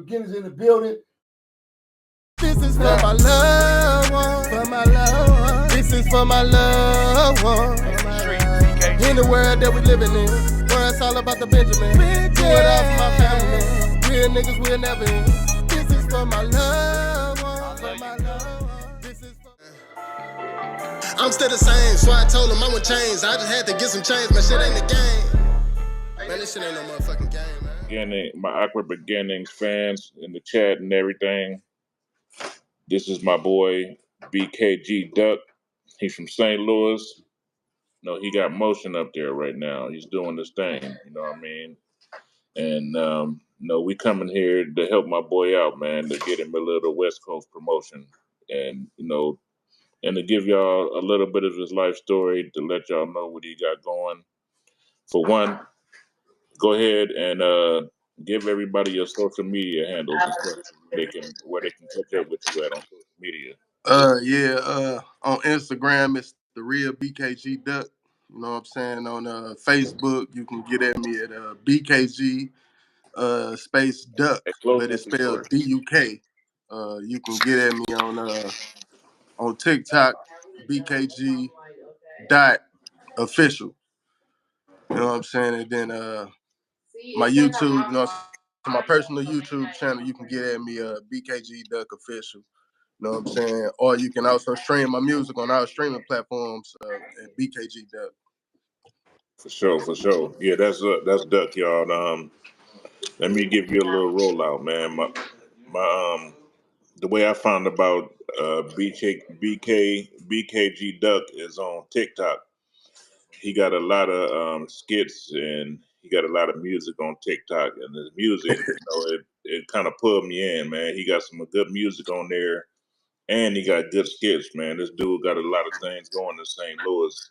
Beginnings in the building. This is for my loved one, for my loved one. This is for my loved one. In the world that we living in, where it's all about the Benjamin. Do it all for my family. Real niggas will never end. This is for my loved one, for my loved one. This is for... I'm still the same, so I told him I would change. I just had to get some change. My shit ain't the game. Man, this shit ain't no motherfucking game, man. My Awkward Beginnings fans in the chat and everything. This is my boy BKG DUCK. He's from St. Louis. No, he got motion up there right now. He's doing this thing, you know what I mean? And we coming here to help my boy out, man, to get him a little West Coast promotion. And and to give y'all a little bit of his life story to let y'all know what he got going. For one, go ahead and give everybody your social media handles and stuff where they can catch up with you at on social media. On Instagram it's the real BKG Duck. You know what I'm saying? On Facebook you can get at me at BKG space Duck, but it's spelled DUK. You can get at me on TikTok, BKG .official. You know what I'm saying? And then my YouTube, my personal YouTube channel, you can get at me BKG Duck Official. You know what I'm saying? Or you can also stream my music on our streaming platforms at BKG Duck. For sure. Yeah, that's Duck, y'all. Let me give you a little rollout, man. My the way I found about BKG Duck is on TikTok. He got a lot of skits and he got a lot of music on TikTok, and his music, it kind of pulled me in, man. He got some good music on there, and he got good skits, man. This dude got a lot of things going in St. Louis,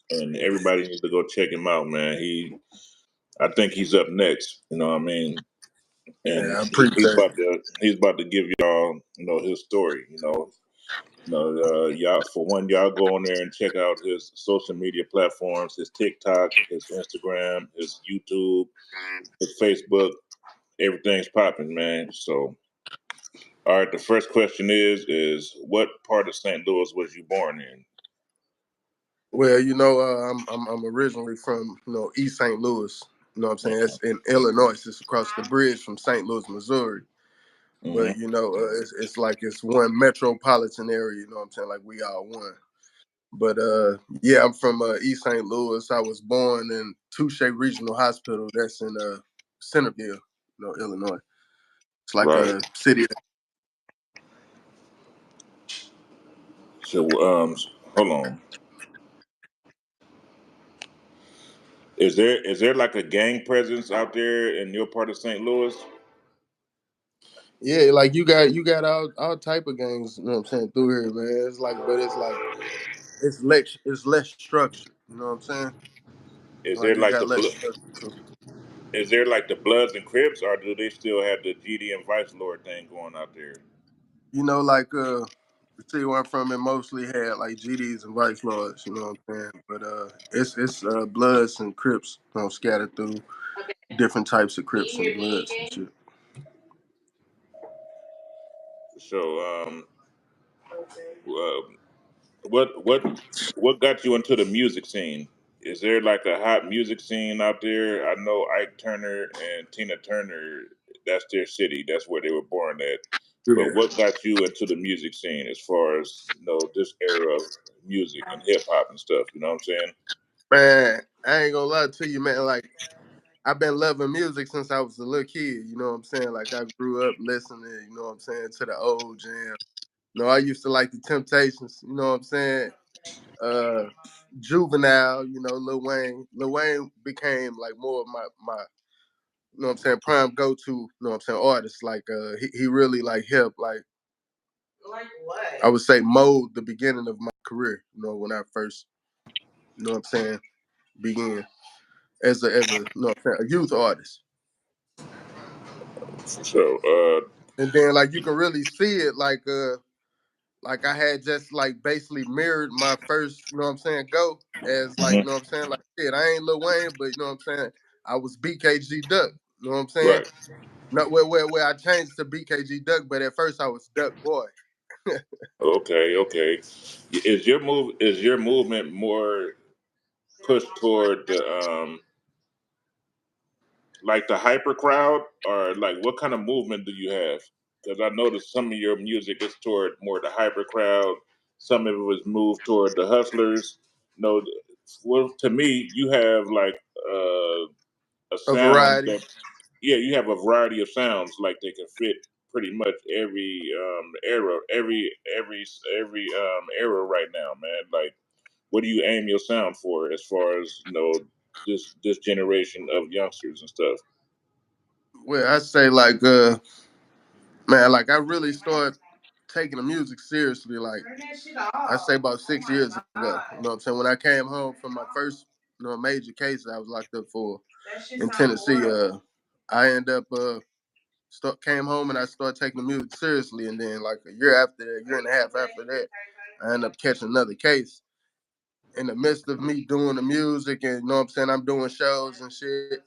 and everybody needs to go check him out, man. I think he's up next. You know what I mean? And yeah, he's about to give y'all, his story. Y'all, for one, y'all go on there and check out his social media platforms, his TikTok, his Instagram, his YouTube, his Facebook. Everything's popping, man. So, all right. The first question is what part of St. Louis was you born in? Well, I'm originally from East St. Louis. You know what I'm saying? It's in Illinois. It's across the bridge from St. Louis, Missouri. Mm-hmm. But it's like it's one metropolitan area. You know what I'm saying? Like we all one. But I'm from East St. Louis. I was born in Touche Regional Hospital. That's in Centerville, Illinois. It's like a city. So hold on. Is there like a gang presence out there in your part of St. Louis? Yeah, like you got all type of gangs, you know what I'm saying, through here, man. It's less structured, you know what I'm saying? Is there like the Bloods and Crips, or do they still have the GD and Vice Lord thing going out there? The city where I'm from, it mostly had like GDs and Vice Lords, you know what I'm saying? But it's Bloods and Crips, scattered through different types of Crips and Bloods and shit. So, what got you into the music scene? Is there like a hot music scene out there? I know Ike Turner and Tina Turner, that's their city. That's where they were born at. Yeah. But what got you into the music scene as far as, this era of music and hip hop and stuff? You know what I'm saying? Man, I ain't gonna lie to you, man. Like, I've been loving music since I was a little kid, you know what I'm saying? Like, I grew up listening, you know what I'm saying, to the old jam. I used to like the Temptations, you know what I'm saying? Juvenile, Lil Wayne. Lil Wayne became like more of my you know what I'm saying, prime go-to, you know what I'm saying, artist. Like he really like helped like what? I would say mold the beginning of my career, when I first, you know what I'm saying, began as a youth artist. So and then like you can really see it like I had just like basically mirrored my first, you know what I'm saying, go as like, you know what I'm saying, like shit, I ain't Lil Wayne, but you know what I'm saying, I was BKG Duck. You know what I'm saying? Right. Not where I changed to BKG Duck, but at first I was Duck Boy. Okay. Okay. Is your movement more pushed toward the like the hyper crowd, or like what kind of movement do you have? Because I noticed some of your music is toward more the hyper crowd. Some of it was moved toward the hustlers. No, well, to me, you have like a A sound variety. that, yeah, you have a variety of sounds like they can fit pretty much every era, every era right now, man. Like, what do you aim your sound for as far as this generation of youngsters and stuff? Well, I say like man, like I really started taking the music seriously, like I say about 6 years ago. You know what I'm saying? When I came home from my first major case I was locked up for in Tennessee, I ended up came home and I started taking the music seriously, and then like a year after that, year and a half after that, I ended up catching another case. In the midst of me doing the music and you know what I'm saying, I'm doing shows and shit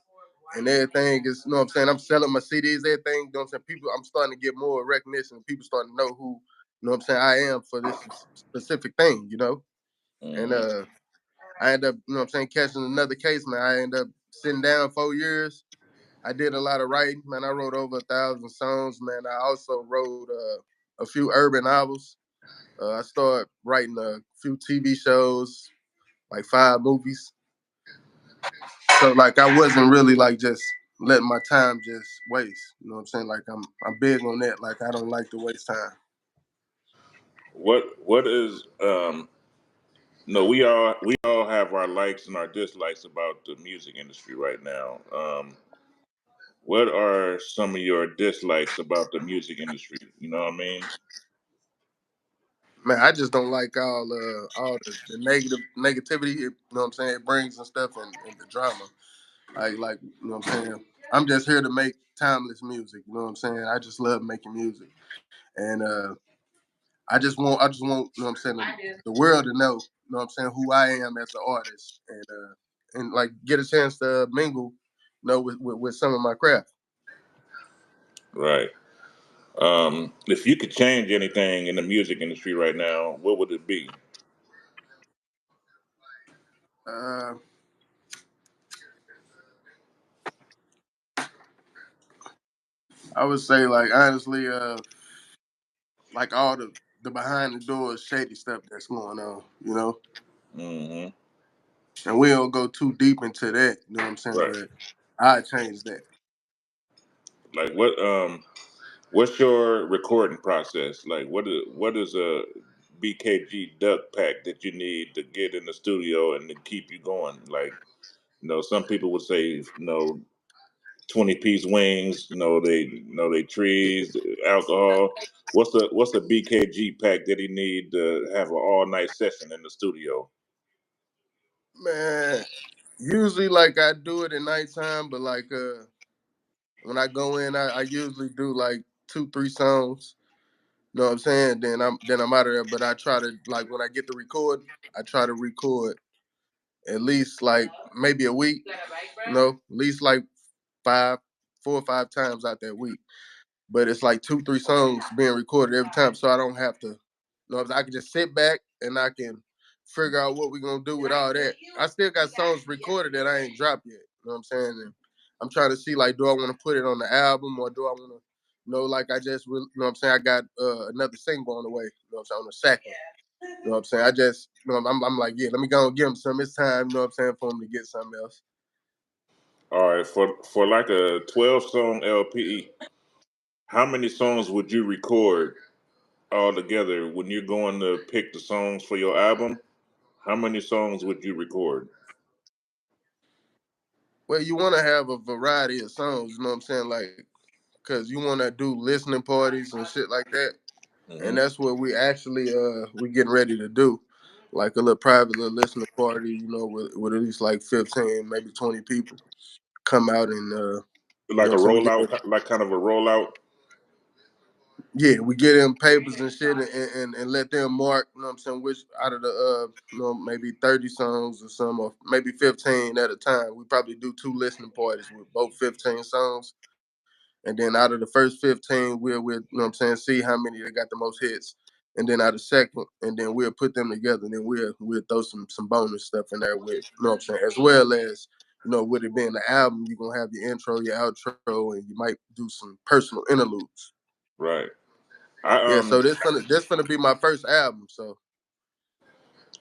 and everything is, you know what I'm saying, I'm selling my CDs, everything, you know what I'm saying, people, I'm starting to get more recognition, people starting to know who, you know what I'm saying, I am for this specific thing, you know? And Hmm. I end up, you know what I'm saying, catching another case, man. I end up sitting down 4 years. I did a lot of writing, man. I wrote over 1,000 songs, man. I also wrote a few urban novels. I started writing a few TV shows, like 5 movies. So like I wasn't really like just letting my time just waste. You know what I'm saying? Like I'm big on that. Like I don't like to waste time. What is no, we all have our likes and our dislikes about the music industry right now. What are some of your dislikes about the music industry? You know what I mean? Man, I just don't like all the negativity. You know what I'm saying? It brings and stuff and the drama. Like you know what I'm saying. I'm just here to make timeless music. You know what I'm saying? I just love making music, and I just want you know what I'm saying the world to know. You know what I'm saying, who I am as an artist, and like get a chance to mingle, you know, with some of my craft. Right. If you could change anything in the music industry right now, what would it be? Uh, I would say like honestly, like all the behind the doors shady stuff that's going on, you know. Hmm. And we don't go too deep into that, you know what I'm saying? Right. But I change that. Like what's your recording process? Like what is a BKG duck pack that you need to get in the studio and to keep you going? Like, some people would say, 20-piece wings, they trees, alcohol. What's the BKG pack that he need to have an all night session in the studio? Man, usually like I do it at nighttime, but like when I go in, I usually do like 2, 3 songs. You know what I'm saying? Then I'm out of there. But I try to like when I get to record, I try to record at least like maybe a week. You know, at least like five, 4 or 5 times out that week. But it's like 2, 3 songs being recorded every time, so I don't have to. You know, I can just sit back and I can figure out what we're gonna do with all that. I still got songs recorded that I ain't dropped yet. You know what I'm saying? And I'm trying to see like, do I want to put it on the album or do I want to, like I just, you know what I'm saying? I got another single on the way. You know what I'm saying? On the second. You know what I'm saying? I just, I'm like, yeah, let me go and give him some. It's time. You know what I'm saying? For him to get something else. All right, for like a 12-song LP, how many songs would you record all together when you're going to pick the songs for your album? How many songs would you record? Well, you want to have a variety of songs. You know what I'm saying? Like, cause you want to do listening parties and shit like that, and Hmm. that's what we actually we getting ready to do, like a little private little listening party, with at least like 15, maybe 20 people come out and you know Like what a I'm saying, we get ready. rollout, like kind of a rollout. Yeah, we get them papers and shit and let them mark, you know what I'm saying, which out of the maybe 30 songs or some, or maybe 15 at a time. We probably do two listening parties with both 15 songs. And then out of the first 15, we'll you know what I'm saying, see how many that got the most hits. And then out of second, and then we'll put them together, and then we'll throw some bonus stuff in there with, you know what I'm saying, as well as, with it being the album, you're gonna have your intro, your outro, and you might do some personal interludes. Right. I Yeah, so this gonna be my first album. So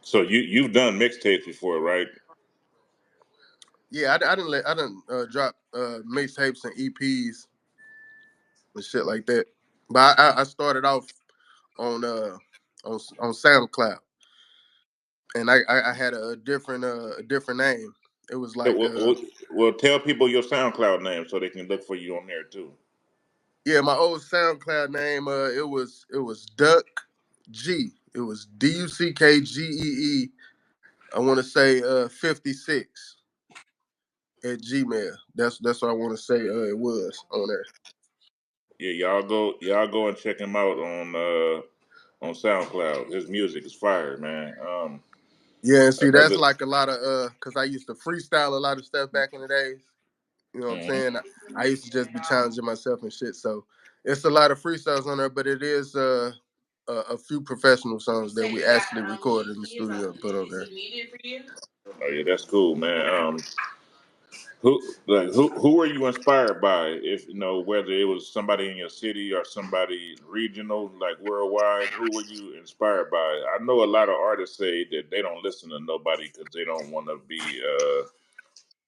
So you've done mixtapes before, right? yeah, I didn't drop mixtapes and EPs and shit like that. But I started off on on SoundCloud, and I had a different name. It was Yeah, like well, tell people your SoundCloud name so they can look for you on there too. yeah, my old SoundCloud name it was Duck G. It was DUCKGEE. I want to say 56 at Gmail. That's what I want to say. It was on there. Yeah, y'all go and check him out on SoundCloud. His music is fire, man. Yeah, and see, that's Another. like a lot of cause I used to freestyle a lot of stuff back in the days. You know what I'm Mhm. saying? I used to just be challenging myself and shit. So it's a lot of freestyles on there, but it is a few professional songs that we actually recorded in the studio and put on there. Oh yeah, that's cool, man. Who were you inspired by? If whether it was somebody in your city or somebody regional, like worldwide, who were you inspired by? I know a lot of artists say that they don't listen to nobody because they don't want to be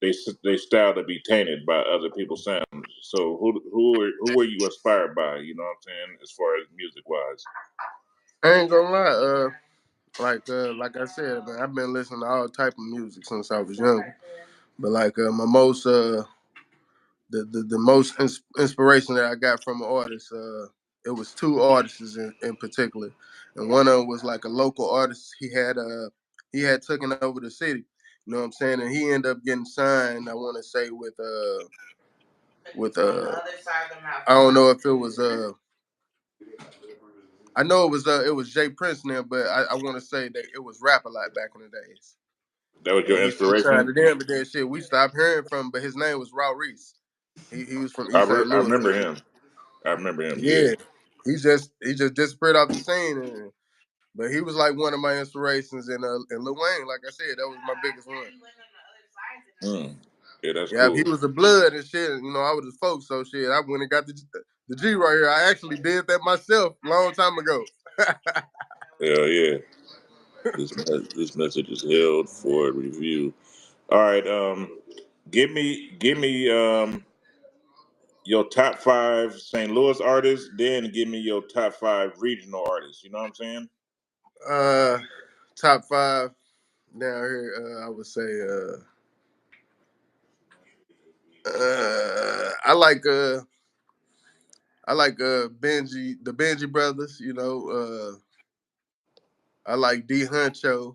they style to be tainted by other people's sounds. So who were you inspired by? You know what I'm saying, as far as music wise. I ain't gonna lie, like I said, man, I've been listening to all type of music since I was young. But like my most the most inspiration that I got from an artist, it was two artists in particular, and one of them was like a local artist. He had taken over the city, you know what I'm saying, and he ended up getting signed. I want to say with I don't know if it was I know it was Jay Prince now, but I want to say that it was Rap a Lot back in the days. That was And your he signed inspiration. to them, but then shit, we stopped hearing from him. But his name was Raw Reese. He was from East St. I Louis and remember shit. him. I remember him. Yeah. Yeah, he just disappeared off the scene, but he was like one of my inspirations. And Lil Wayne, like I said, that was my biggest one. Mm. Yeah, that's Yeah, he cool. was the blood and shit. I was his folks, so shit. I went and got the G right here. I actually did that myself a long time ago. Hell yeah. This message is held for review. All right. Give me your top five St. Louis artists. Then give me your top five regional artists. You know what I'm saying? uh, Top five down here. I would say. I like Benji, the Benji brothers. I like D Huncho.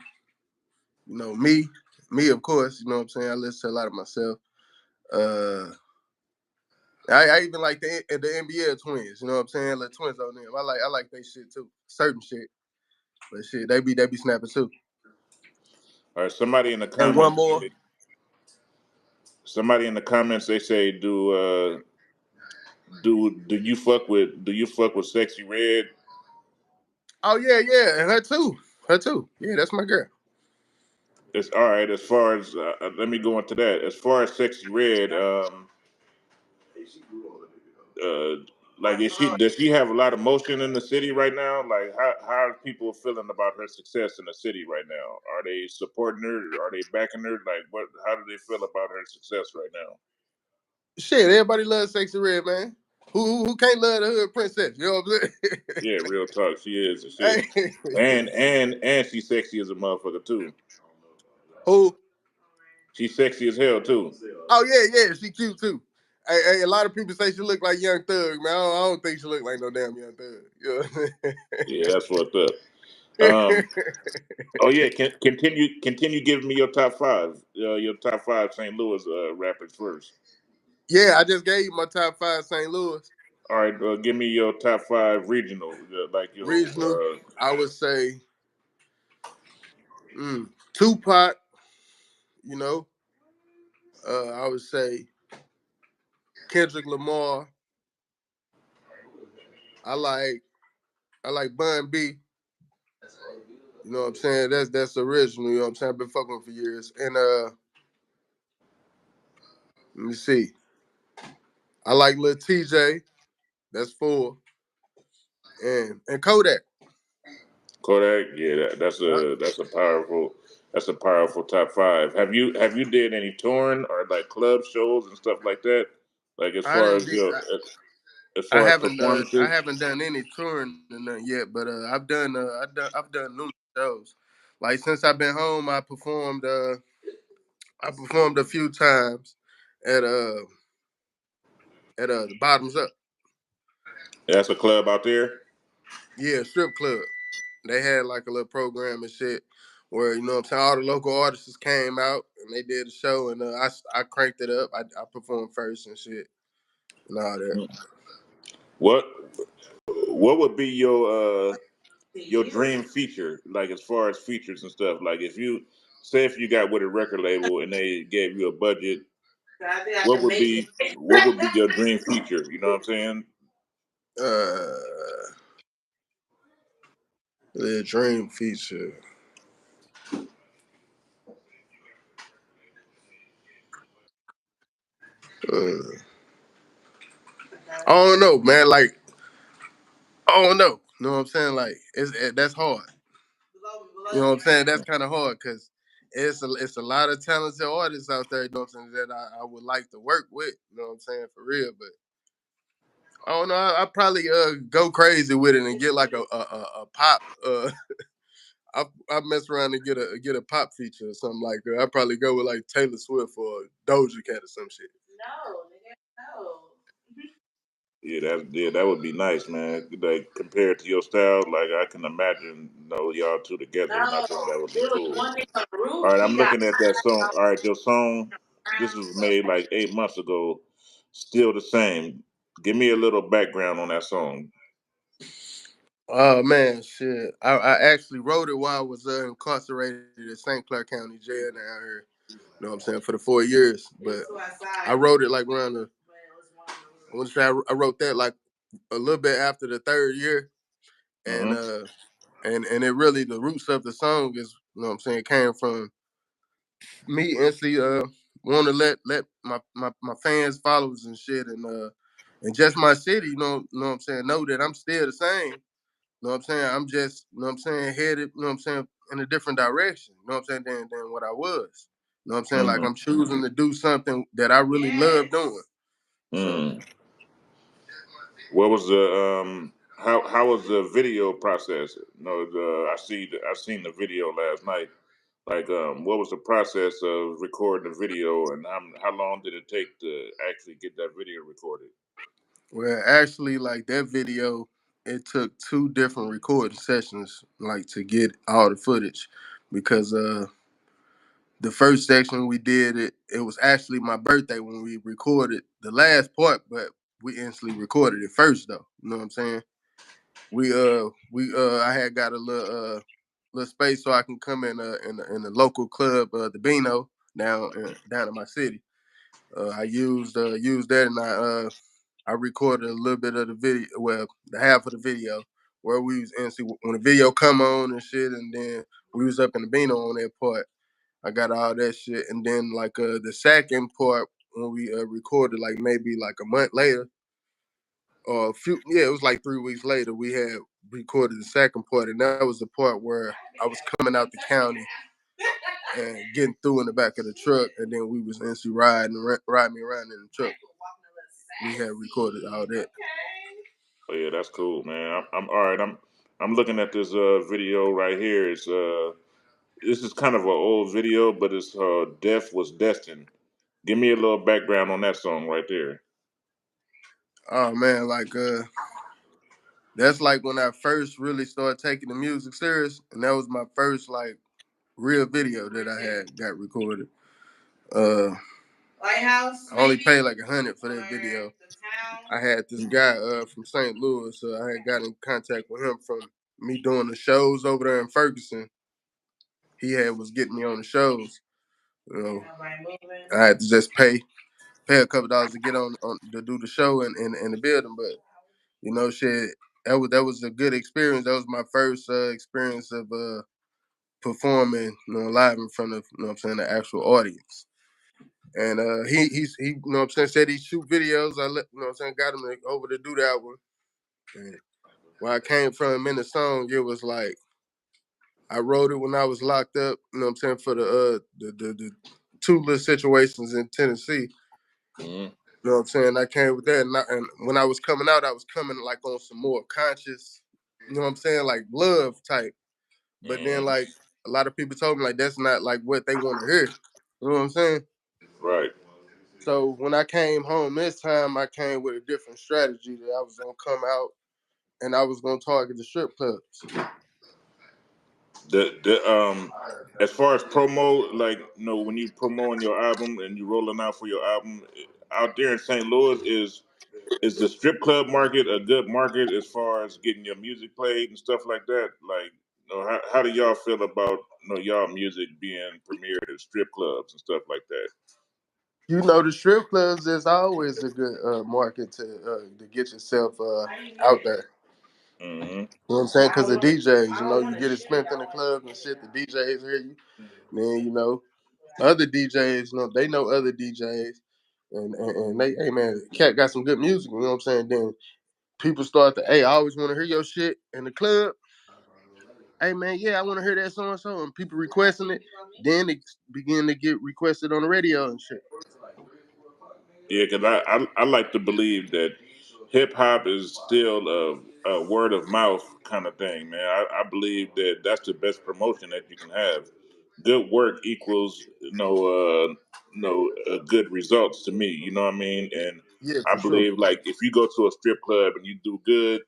Me of course. You know what I'm saying. I listen to a lot of myself. Uh, I even like the NBA twins. You know what I'm saying. The twins on them. I like they shit too. Certain shit, but shit they be snapping too. All right. And one more. Somebody in the comments, they say, do you fuck with Sexy Red? Oh yeah, and her too. Her too. Yeah, that's my girl. It's all right. As far as let me go into that. As far as Sexy Red, uh, like does she have a lot of motion in the city right now? Like how are people feeling about her success in the city right now? Are they supporting her? Are they backing her? Like what? How do they feel about her success right now? Shit, everybody loves Sexy Red, man. Who can't love the hood princess? You know what I'm Yeah, real talk. She is a shit, saying? Hey, and she's sexy as a motherfucker too. who? She's sexy as hell too. Oh yeah, she cute too. Hey, a lot of people say she look like Young Thug, man. I don't think she look like no damn Young Thug. You know? Yeah, that's fucked up. Um, oh yeah, continue giving me your top five. Your top five St. Louis rappers first. Yeah, I just gave you my top five St. Louis. All right, give me your top five regional, like your. Regional, I would say Tupac. You know, I would say Kendrick Lamar. I like I like Bun B. You know what I'm saying? That's original. You know what I'm saying? I've been fucking with for years. And let me see. I like Lil TJ. That's four. And Kodak. Kodak, yeah, that's Uh, that's a powerful top five. Have you did any touring or like club shows and stuff like that? Like I didn't. Do, as I far as haven't. I performances. haven't done any touring or nothing yet, but I've done numerous shows. Like since I've been home, I performed. I performed a few times at uh the Bottoms Up. That's a club out there. Yeah, strip club. They had like a little program and shit where, you know what I'm saying, all the local artists came out and they did a show, and I cranked it up. I performed first and shit and all that. What what would be your dream feature, like as far as features and stuff? Like if you got with a record label and they gave you a budget, what would be your dream feature? You know what I'm saying? Uh, the dream feature. Uh, I don't know, man. Like, I don't know. You know what I'm saying? Like, that's hard. You know what I'm saying? That's kind of hard because it's a lot of talented artists out there. You know what I'm saying? That I would like to work with. You know what I'm saying? For real, but I don't know. I probably go crazy with it and get like a pop. I mess around and get a pop feature or something like that. I probably go with like Taylor Swift or Doja Cat or some shit. That would be nice, man. Like compared to your style, like I can imagine, y'all two together, and I think that would be cool. All right, I'm looking at that song. All right, your song, this was made like 8 months ago, still the same. Give me a little background on that song. Oh man, shit! I actually wrote it while I was incarcerated at St. Clair County Jail down here. You know what I'm saying, for the 4 years. But I wrote it like around the. I want to say I wrote that like a little bit after the third year, and Hmm. and it really, the roots of the song is, you know what I'm saying, came from me actually want to let my fans, followers and shit, and just my city, you know what I'm saying, know that I'm still the same. You know what I'm saying? I'm just, you know what I'm saying, headed, you know what I'm saying, in a different direction. You know what I'm saying, than what I was. You know what I'm saying? Like Hmm. I'm choosing to do something that I really love doing. So Hmm. What was the how was the video process? I seen the video last night. Like, what was the process of recording the video, and how long did it take to actually get that video recorded? well, actually, like that video, it took two different recording sessions, like to get all the footage, because the first section we did, it was actually my birthday when we recorded the last part, but we instantly recorded it first though. You know what I'm saying? We I had got a little space so I can come in the local club, the Beano, down in my city. I used that, and I recorded a little bit of the video, well, the half of the video where we was instantly when the video come on and shit, and then we was up in the Beano on that part. I got all that shit, and then like the second part when we recorded, like maybe like a month later, or it was like 3 weeks later, we had recorded the second part, and that was the part where I was coming out the county and getting through in the back of the truck, and then we was instantly riding me around in the truck. We had recorded all that. Oh yeah, that's cool, man. I'm all right. I'm looking at this video right here. This is kind of an old video, but it's "Death Was Destined." Give me a little background on that song right there. Oh man, like that's like when I first really started taking the music serious, and that was my first like real video that I had got recorded. I only paid like 100 for that video, I had this guy from St. Louis. I had got in contact with him from me doing the shows over there in Ferguson. He had was getting me on the shows. You know, I had to just pay a couple dollars to get on to do the show in the building. But you know, shit, that was a good experience. That was my first experience of performing, live in front of, the actual audience. And he said he shoot videos. Got him over to do that one. And where I came from in the song, it was like I wrote it when I was locked up. For the two little situations in Tennessee. Mm-hmm. I came with that, and when I was coming out, I was coming like on some more conscious, like love type. But then Mm-hmm. like a lot of people told me like that's not like what they want to hear. You know what I'm saying? Right. So when I came home this time, I came with a different strategy that I was gonna come out and I was gonna target the strip clubs. The as far as promo, like when you promoting your album and you rolling out for your album out there in St. Louis, is the strip club market a good market as far as getting your music played and stuff like that? Like, how do y'all feel about y'all music being premiered at strip clubs and stuff like that? The strip clubs is always a good market to get yourself out there. Mm-hmm. You know what I'm saying? Because the DJs, you get it spent in the club and shit. The DJs hear you. Then other DJs, they know other DJs, and they, hey man, Cat got some good music. You know what I'm saying? Then people start to, hey, I always want to hear your shit in the club. Hey man, yeah, I want to hear that so and so, and people requesting it. Then it begin to get requested on the radio and shit. Yeah, because I like to believe that hip hop is still a word of mouth kind of thing, man. I believe that that's the best promotion that you can have. Good work equals good results to me. You know what I mean? And Yeah, I for sure. believe like if you go to a strip club and you do good,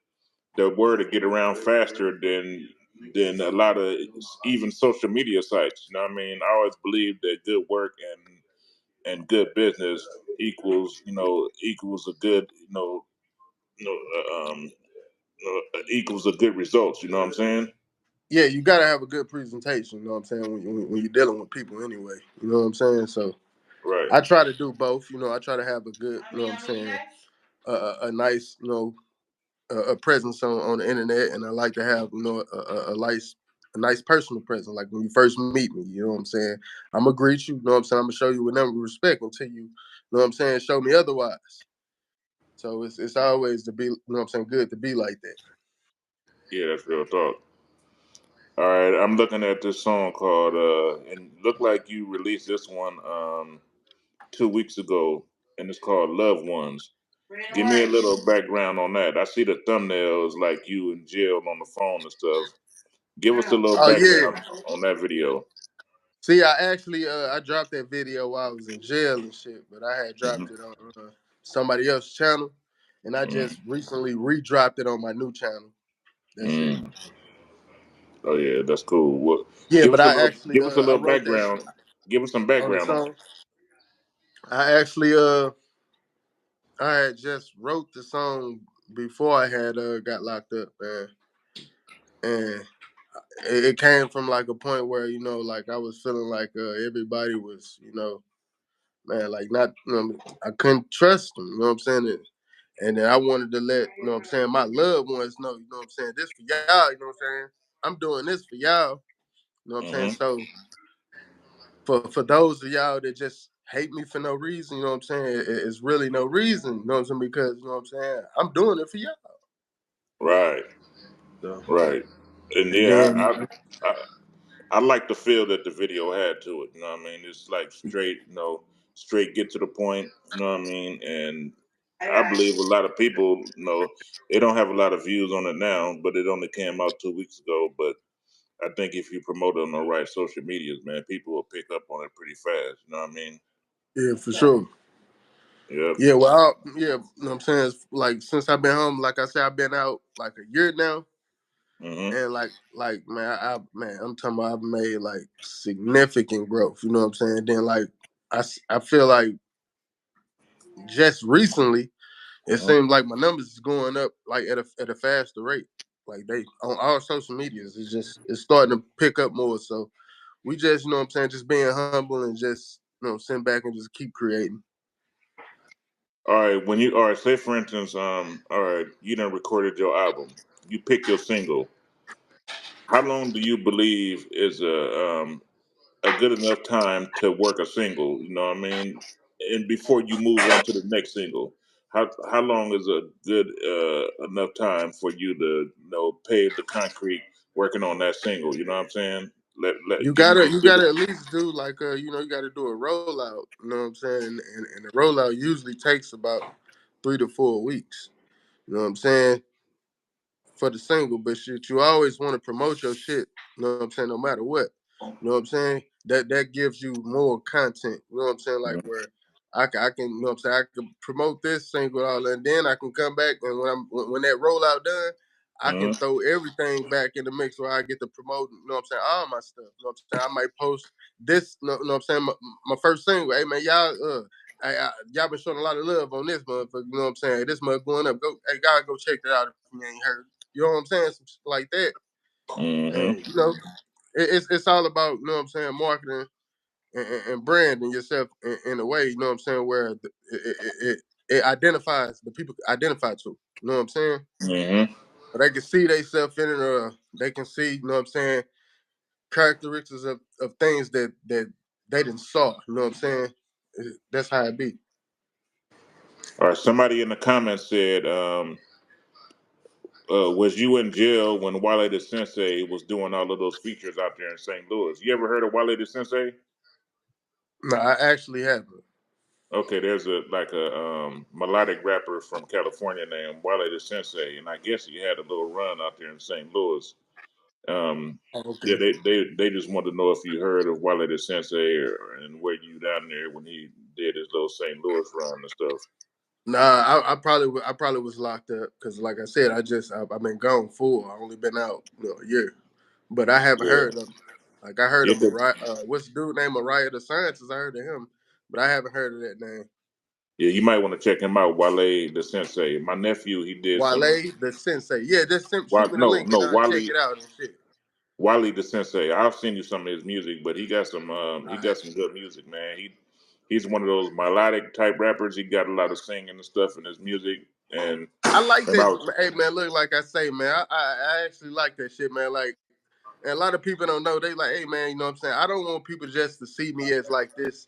the word will get around faster than a lot of even social media sites. You know what I mean? I always believe that good work and good business equals a good you know equals a good results. You know what I'm saying? Yeah, you gotta have a good presentation. You know what I'm saying? When you're dealing with people anyway. You know what I'm saying? So Right. I try to do both. I try to have a good, a nice, a presence on the internet, and I like to have, a nice personal presence. Like when you first meet me, you know what I'm saying? I'm gonna greet you. You know what I'm saying? I'm gonna show you a number of respect until you know what I'm saying, show me otherwise. So it's always to be, good to be like that. Yeah, that's real talk. All right, I'm looking at this song called and look like you released this one 2 weeks ago, and it's called Loved Ones. Give me a little background on that. I see the thumbnails like you and Jill on the phone and stuff. Give us a little Oh yeah. background on that video. See, I actually I dropped that video while I was in jail and shit, but I had Hmm. dropped it on somebody else's channel, and I Hmm. just recently re-dropped it on my new channel. That's it. Hmm. Oh yeah, that's cool. Well, Yeah, give but us a I little actually give us a I little wrote that background. Give us some on the background on it. song. I actually I had just wrote the song before I had got locked up, man, and it came from like a point where like I was feeling like everybody was man, like not I couldn't trust them. You know what I'm saying? And then I wanted to let, my loved ones know, this for y'all, you know what I'm saying? I'm doing this for y'all. You know what I'm saying? Hmm. So for those of y'all that just hate me for no reason, you know what I'm saying? It's really no reason, you know what I'm saying? Because, you know what I'm saying? I'm doing it for y'all. Right, So, right. And and yeah, then I like the feel that the video had to it. You know what I mean? It's like straight, straight get to the point. You know what I mean? And I believe a lot of people, they don't have a lot of views on it now, but it only came out 2 weeks ago. But I think if you promote it on the right social medias, man, people will pick up on it pretty fast. You know what I mean? yeah, for sure. Yep. Yeah, well, yeah, you know what I'm saying? It's like since I've been home, like I said, I've been out like a year now. Hmm. And like man, I'm talking about I've made like significant growth. You know what I'm saying? Then like I feel like just recently, it seems like my numbers is going up like at a faster rate. Like they on all social medias, it's starting to pick up more. So we just, you know what I'm saying, just being humble and just, you know, sit back and just keep creating. All right, all right, say for instance, all right, you done recorded your album, you pick your single. How long do you believe is a good enough time to work a single? You know what I mean? And before you move on to the next single, how long is a good enough time for you to pave the concrete working on that single? You know what I'm saying? You Give me gotta a you good. gotta at least do like you know, you gotta do a rollout. You know what I'm saying? And the rollout usually takes about 3 to 4 weeks. You know what I'm saying? For the single, but shit, you always want to promote your shit. You know what I'm saying? No matter what. You know what I'm saying? That gives you more content. You know what I'm saying? Like where I can, you know what I'm saying, I can promote this single all, and then I can come back and when that rollout done, I can Mm-hmm. throw everything back in the mix where I get to promote, you know what I'm saying, all my stuff. You know what I'm saying? I might post this, you know what I'm saying, my first single. Hey man, y'all been showing a lot of love on this motherfucker. You know what I'm saying? This mother going up. Go, hey, God, go check that out if you ain't heard. You know what I'm saying? Some shit like that. And Mm-hmm. you know, it's all about, you know what I'm saying, marketing and branding yourself in a way, you know what I'm saying, where it identifies the people identify to. You know what I'm saying? Mm-hmm. But they can see themselves in it, or they can see, you know what I'm saying, characteristics of things that they didn't saw. You know what I'm saying? That's how it be. All right. Somebody in the comments said, "Was you in jail when Wale the Sensei was doing all of those features out there in St. Louis? You ever heard of Wale the Sensei?" No, I actually haven't. Okay, there's a melodic rapper from California named Wale the Sensei, and I guess he had a little run out there in St. Louis. Um, Oh, yeah, okay. they just wanted to know if you heard of Wale the Sensei, and were you down there when he did his little St. Louis run and stuff. Nah, I probably was locked up because, like I said, I've been gone full. I only been out, you know, a year, but I haven't Yeah, heard of. Like I heard yeah, of Mariah. What's the dude named Mariah the Scientist? I heard of him, but I haven't heard of that name. yeah. You might want to check him out, Wale the Sensei. My nephew, he did some. Wale the Sensei. Yeah, just shoot me the No, link no, and I'll check it out and shit. Wally the Sensei. I'll send you some of his music, but he All right. got some good music, man. He's one of those melodic type rappers. He got a lot of singing and stuff in his music, I like and I that. was Hey man, look, like I say, man, I actually like that shit, man. Like, and a lot of people don't know. They like, hey man, you know what I'm saying? I don't want people just to see me as like this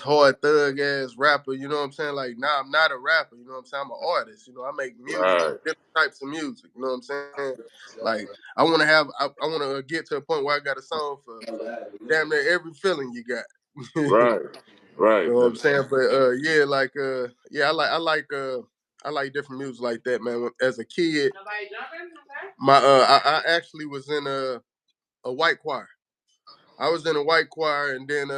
hard thug ass rapper. You know what I'm saying? Like, nah, I'm not a rapper. You know what I'm saying? I'm an artist. You know, I make music, right, different types of music. You know what I'm saying? Like, I want to get to a point where I got a song for damn near every feeling you got. You right, right. know what I'm saying? But yeah, like yeah, I like different music like that, man. As a kid, my I actually was in a white choir. I was in a white choir, and then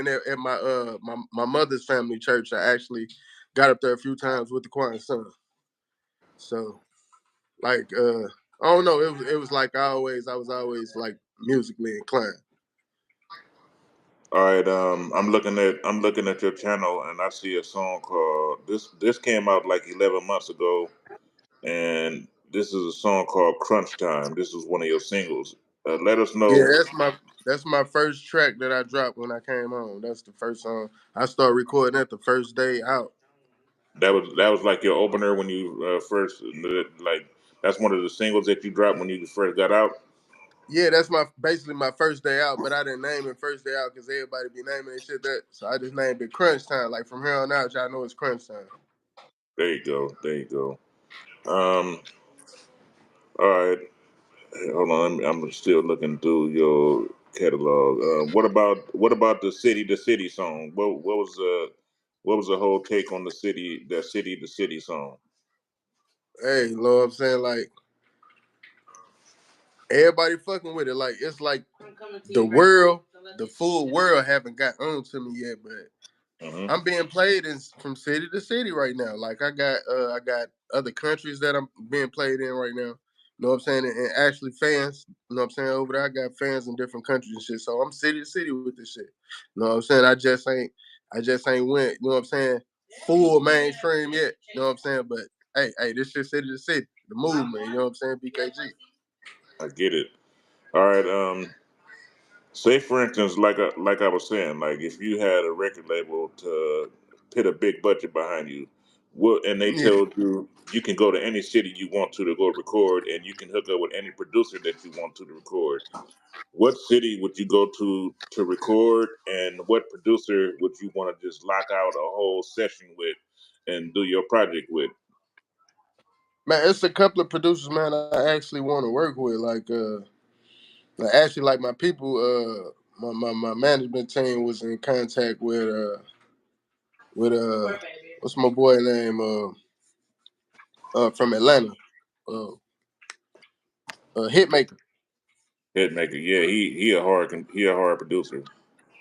at my mother's family church, I actually got up there a few times with the choir and sung. So like I don't know, it was like I was always like musically inclined. All right, I'm looking at your channel, and I see a song called This came out like 11 months ago, and this is a song called Crunch Time. This was one of your singles. Let us Yeah, know. that's my first track that I dropped when I came home. That's the first song I started recording that the first day out. That was like your opener when you first like. That's one of the singles that you dropped when you first got out. Yeah, that's my basically my first day out, but I didn't name it first day out because everybody be naming it shit that. So I just named it Crunch Time. Like from here on out, y'all know it's Crunch Time. There you go. There you go. Um. All right. Hey, hold on. I'm still looking through your catalog. What about the city song? What was the whole take on the city song? Hey, you know what I'm saying? Like everybody fucking with it. Like it's like the full world haven't got on to me yet, but Hmm. I'm being played in from city to city right now. Like I got other countries that I'm being played in right now. You know what I'm saying? And actually fans, you know what I'm saying, over there I got fans in different countries and shit. So I'm city to city with this shit. You know what I'm saying? I just ain't went, you know what I'm saying, full mainstream yet. You know what I'm saying? But hey, this shit city to city. The movement, you know what I'm saying? BKG. I get it. All right. Say for instance, like I was saying, like if you had a record label to put a big budget behind you, what, and they Yeah. told you you can go to any city you want to go record, and you can hook up with any producer that you want to record. What city would you go to record, and what producer would you want to just lock out a whole session with and do your project with? Man, it's a couple of producers, man, I actually want to work with. Like actually, like my people, my management team was in contact with what's my boy name from Atlanta, uh, Hitmaker. Hitmaker, yeah, he a hard producer.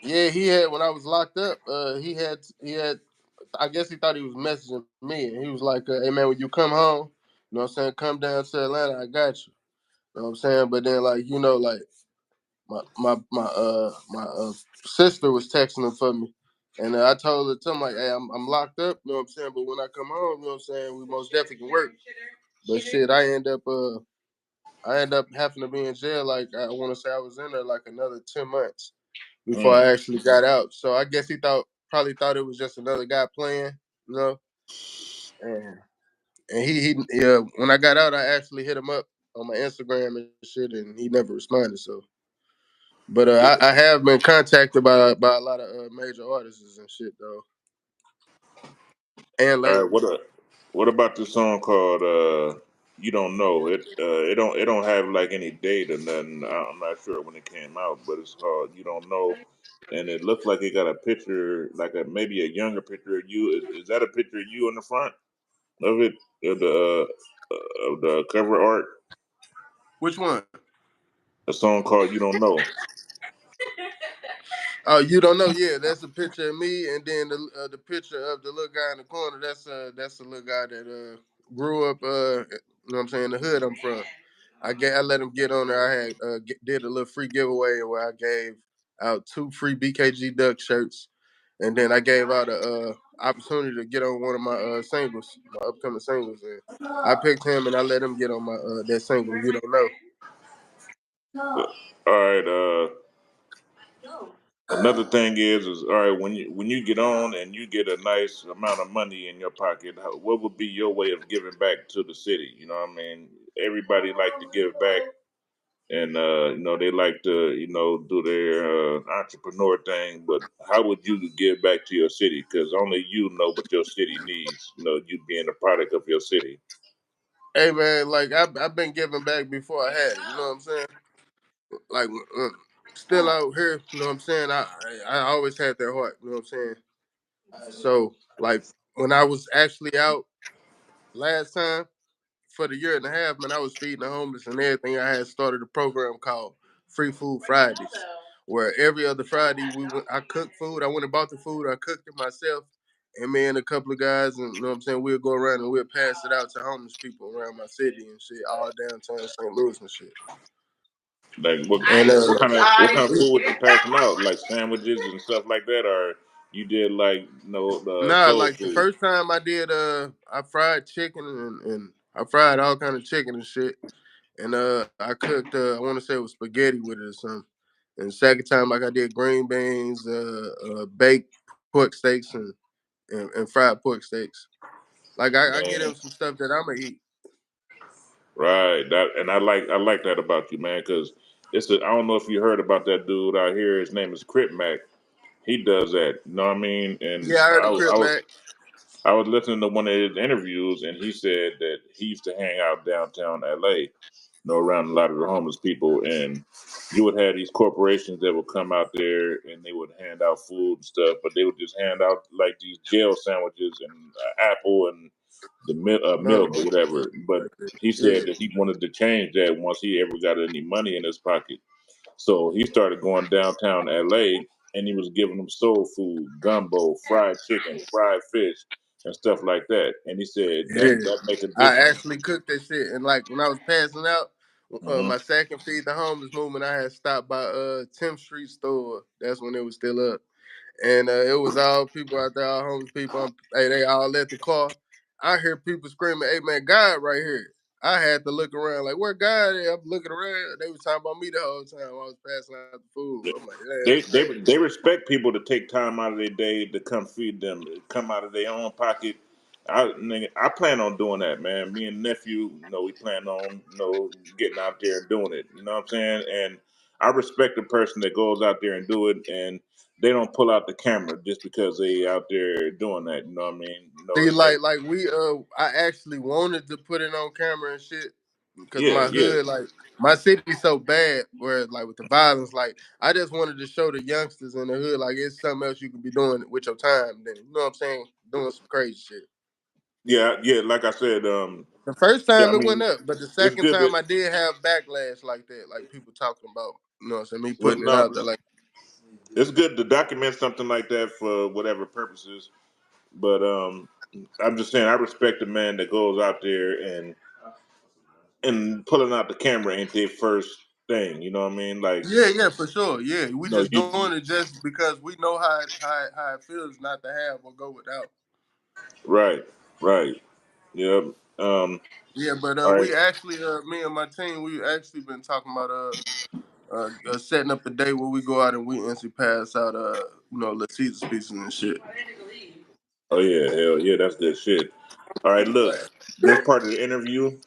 Yeah, he had when I was locked up. He had. I guess he thought he was messaging me, and he was like, "Hey man, when you come home, you know what I'm saying, come down to Atlanta. I got you." You know what I'm saying? But then like like my sister was texting him for me, and I told her, like, "Hey, I'm locked up." You know what I'm saying? But when I come home, you know what I'm saying, we most definitely can work. But shit, I end up having to be in jail. Like I want to say I was in there like another 10 months before Mm. I actually got out. So I guess he probably thought it was just another guy playing, you know. And he yeah. When I got out, I actually hit him up on my Instagram and shit, and he never responded. So, but I have been contacted by a lot of major artists and shit though, and All right, labels. what about the song called "You Don't Know"? It don't have like any date or nothing. I'm not sure when it came out, but it's called "You Don't Know," and it looks like it got a picture, like a maybe a younger picture of you. Is that a picture of you in the front of it, of the cover art? Which one? A song called "You Don't Know." Oh, you don't know? Yeah, that's a picture of me, and then the picture of the little guy in the corner. That's the little guy that grew up. You know what I'm saying? The hood I'm from. I let him get on there. I had did a little free giveaway where I gave out 2 free BKG Duck shirts, and then I gave out a opportunity to get on one of my singles, my upcoming singles. And I picked him, and I let him get on my that single. You don't know. All right. Another thing is all right when you get on and you get a nice amount of money in your pocket. What would be your way of giving back to the city? You know what I mean? Everybody like to give back, and they like to do their entrepreneur thing. But how would you give back to your city? Because only you know what your city needs. You being a product of your city. Hey man, like I've been giving back before I had it. You know what I'm saying? Like still out here, you know what I'm saying? I always had that heart, you know what I'm saying? So like when I was actually out last time for the year and a half, man, I was feeding the homeless and everything. I had started a program called Free Food Fridays, where every other Friday I cooked food. I went and bought the food. I cooked it myself, and me and a couple of guys, and you know what I'm saying, we'll go around and we'll pass it out to homeless people around my city and shit, all downtown St. Louis and shit. Like And what kind of food was you passing out? Like sandwiches and stuff like that, or you did like the nah, soul like the food? first time I did, I fried chicken and I fried all kind of chicken and shit. And I cooked, I want to say it was spaghetti with it or something. And the second time, like I did green beans, baked pork steaks and fried pork steaks. Like I get Man, him some stuff that I'm gonna eat. right. That and I like that about you, man. Because I don't know if you heard about that dude out here. His name is Crip Mac. He does that. You know what I mean? And Yeah, I heard I, of was- I Crip was Mac. I was listening to one of his interviews, and he said that he used to hang out downtown LA, around a lot of the homeless people, and you would have these corporations that would come out there and they would hand out food and stuff, but they would just hand out like these jail sandwiches and apple and the Oh, milk or whatever. But he yeah. said that he wanted to change that once he ever got any money in his pocket. So he started going downtown LA and he was giving them soul food, gumbo, fried chicken, fried fish, and stuff like that. And he said that Yeah. that make a I difference. actually cooked that shit, and like when I was passing out, Hmm. my second feed the homeless movement, I had stopped by 10th Street store. That's when it was still up, and it was all people out there, all homeless people. Hey, they all at the car. I hear people screaming, "Hey man, God right here!" I had to look around, like, where God is? I'm looking around. They was talking about me the whole time I was passing out the food. I'm like, yeah, They that's they crazy. they respect people to take time out of their day to come feed them, come out of their own pocket. I plan on doing that, man. Me and nephew, we plan on getting out there and doing it. You know what I'm saying? And I respect the person that goes out there and do it, and they don't pull out the camera just because they out there doing that. You know what I mean? See, That like we I actually wanted to put it on camera and shit because yeah, my yeah, hood, like my city's so bad, where like with the violence, like I just wanted to show the youngsters in the hood, like it's something else you could be doing with your time. Then you know what I'm saying? Doing some crazy shit. yeah, yeah. Like I said, The first yeah. I time it went mean, up, but the it's second good that time I did have backlash like that, like people talking about, you know what I'm saying, me well, putting it out no, there, like. it's good to document something like that for whatever purposes. But I'm just saying, I respect the man that goes out there and pulling out the camera ain't their first thing. You know what I mean? Like, Yeah, yeah, for sure. Yeah, we no, just doing it just because we know how it feels not to have or go without. right, right, yeah. Yeah, but All right. we actually, me and my team, we actually been talking about setting up a day where we go out and we instantly pass out little Caesar pieces and shit. Oh yeah, hell yeah, that's good shit. All right, look, this part of the interview,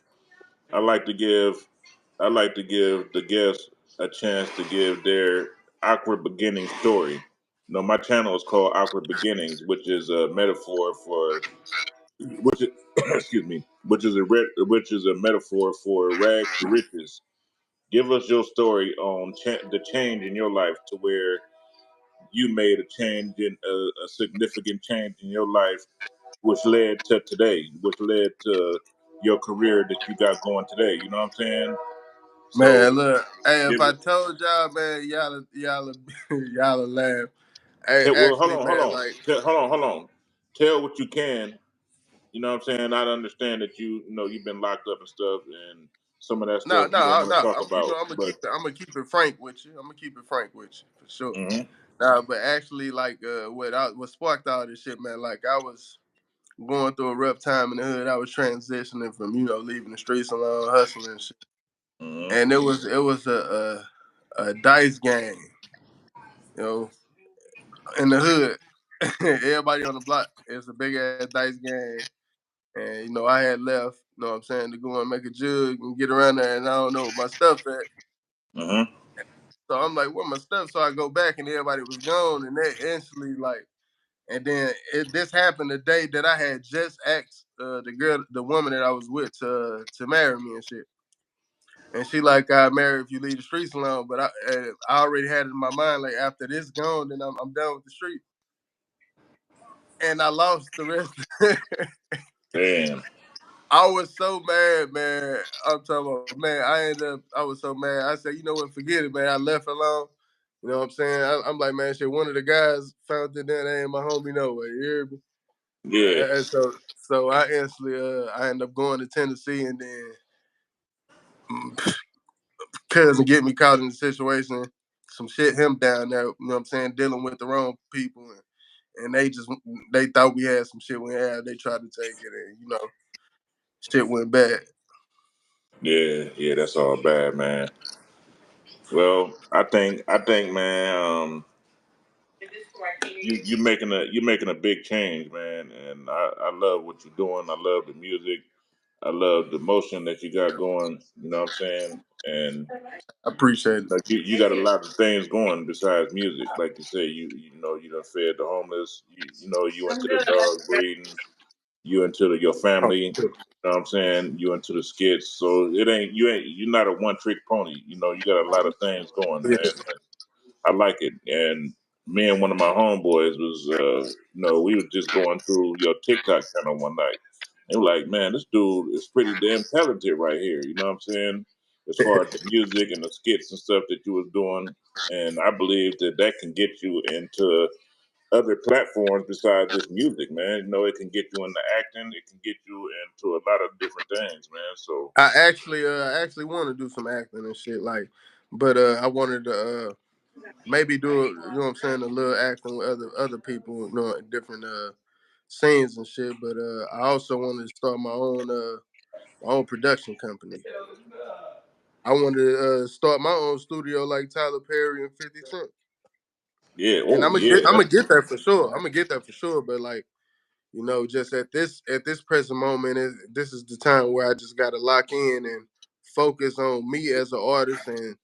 I like to give, I like to give the guests a chance to give their awkward beginning story. My channel is called Awkward Beginnings, which is a metaphor for which is, excuse me, which is a metaphor for rags to riches. Give us your story on the change in your life to where you made a change in a significant change in your life, which led to today, which led to your career that you got going today. You know what I'm saying? Man, So, look, hey, if give I it. told y'all, man, y'all laugh. Hey, Well, hold actually, on, hold man, on, like, hold on. Tell what you can. You know what I'm saying? I understand that you've been locked up and stuff, and some of that no, stuff no, you don't want to no, talk about. But I'm gonna keep it frank with you. I'm gonna keep it frank with you for sure. mhm, Nah, but actually, like, what sparked all this shit, man? Like, I was going through a rough time in the hood. I was transitioning from, leaving the streets alone, hustling and shit. mhm, And it was a dice game, you know, in the hood. Everybody on the block. It's a big ass dice game. And I had left, you know what I'm saying, to go and make a jug and get around there, and I don't know where my stuff at. mhm, So I'm like, where my stuff? So I go back and everybody was gone, and they instantly like. And then this happened the day that I had just asked the woman that I was with to marry me and shit. And she like, I marry if you leave the streets alone. But I already had it in my mind, like, after this gone, then I'm done with the street. And I lost the rest. damn, I was so mad, man. I'm talking about, man. I was so mad. I said, you know what? Forget it, man. I left alone. You know what I'm saying? I'm like, man, shit. One of the guys found it. Then they ain't my homie no way. You hear me? yeah, And so I instantly I ended up going to Tennessee, and then cousin get me caught in the situation, some shit him down there, you know what I'm saying, dealing with the wrong people, and they thought we had some shit we had. They tried to take it, and shit went bad. yeah, yeah. That's all bad, man. Well, I think, man, you're making a big change, man, and I love what you're doing. I love the music. I love the motion that you got going. You know what I'm saying? And I appreciate it. like you got a lot of things going besides music. Like you say, you done fed the homeless. You into the dog breeding. You into your Oh, family. You know what I'm saying? You into the skits. So you're not a one trick pony. You got a lot of things going, yeah. man. I like it. And me and one of my homeboys was, we were just going through your TikTok channel one night. And we're like, man, this dude is pretty damn talented right here. You know what I'm saying? As far as the music and the skits and stuff that you was doing. And I believe that can get you into other platforms besides just music, man. It can get you into acting. It can get you into a lot of different things, man. So, I actually want to do some acting and shit, like, but I wanted to. maybe do you know what I'm saying, a little acting with other people, different scenes and shit. But I also wanted to start my own production company. I wanted to start my own studio like Tyler Perry and 50 Cent. Yeah. And Oh yeah. I'm gonna get that for sure. I'm gonna get that for sure. But like, just at this present moment, this is the time where I just gotta lock in and focus on me as an artist and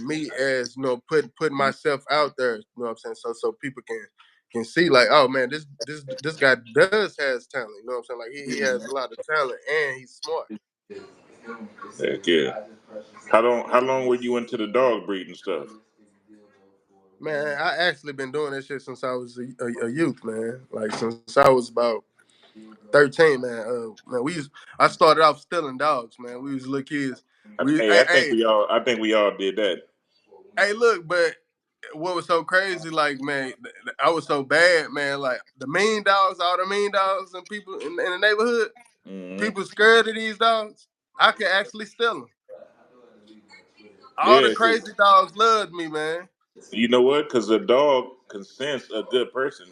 me as putting myself out there. You know what I'm saying? So people can see like, oh man, this guy does has talent. You know what I'm saying? Like he has a lot of talent and he's smart. Heck yeah. How long were you into the dog breeding stuff? Man, I actually been doing that shit since I was a youth, man. Like since I was about 13, man. Man, I started off stealing dogs, man. We was little kids. We Hey, hey, I think hey, we all did that. hey, look, but what was so crazy, like, man, I was so bad, man. Like the mean dogs, all the mean dogs and people in the neighborhood, Hmm. people scared of these dogs. I could actually steal them. All the Yeah. crazy dogs loved me, man. You know what? Because a dog can sense a good person,